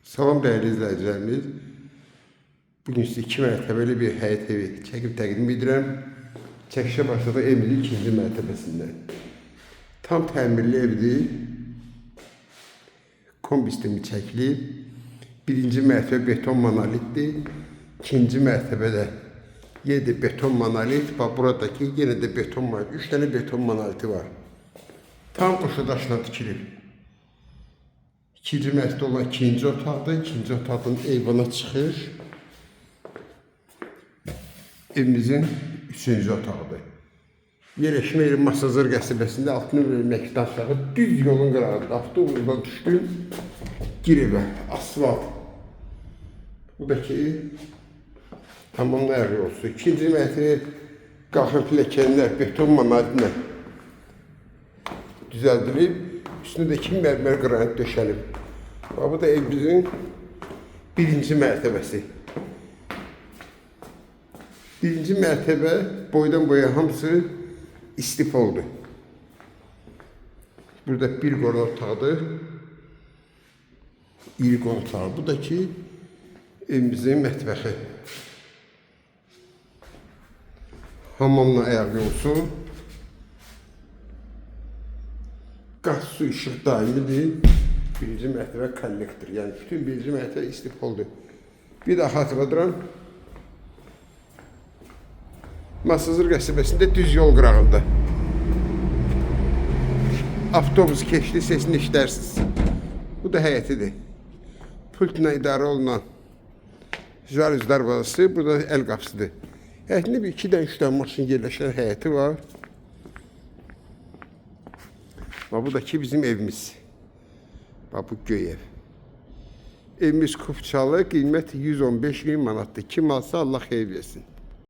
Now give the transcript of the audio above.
Salam değerli izləyicilərimiz. Bugün sizə 2 mərtəbəli bir həyət evi çəkib təqdim edirəm. Çəkişə başladı evin 2-ci mərtəbəsindən. Tam təmirli evdir. Kombi sistemi çəkilib. 1-ci mərtəbə beton monolitdir. 2-ci mərtəbədə yenə də beton monolit. Bax buradakı yenə də beton monolit. 3 dənə beton monoliti var. Tam qoşadaşla tikilib. 2-ci mərtəbədə olan 2-ci otaqdır. 2-ci otaqdan eyvana çıxır. Evimizin 3-cü otağıdır. Yerləşmə yeri Masazır qəsəbəsində 6 nömrəli məkdən aşağı düz yolun qırağında avtobusdan düşdüm. Gir evə, asfalt. Bu da ki tamamlayar yolsu. 2-ci mərtəbə qalxın pilləkənlər beton monolitlə düzəldilib. Üstündəki mərmər qranit döşənib. Bu da evimizin 1-ci mərtəbəsi. 1-ci mərtəbə boydan boya hamısı istifoldur. Burada bir qonaq otaqdır. İri qonaq otağı. Bu da ki evimizin mətbəxi. Hamamla ayaq yolsu. Qaz, su, işıq daimidir. 1-ci mərtəbə kollektor. Yəni bütün 1-ci mərtəbə istifoldur. Bir daha xatırladıram. Masazır qəsəbəsində düz yol qırağında. Avtobus keçdi, sesini eşidərsiniz. Bu da həyətidir. Pultla idarə olunan jalüz darvazası, burada əl qapısıdır. Həyətində bir 2-dən 3-dən maşın yerləşən həyəti var. Bu da ki bizim evimiz. Bu göy ev. Evimiz Kupçalı, qiymət 115.000 manatdır. Kim alsa Allah xeyir versin.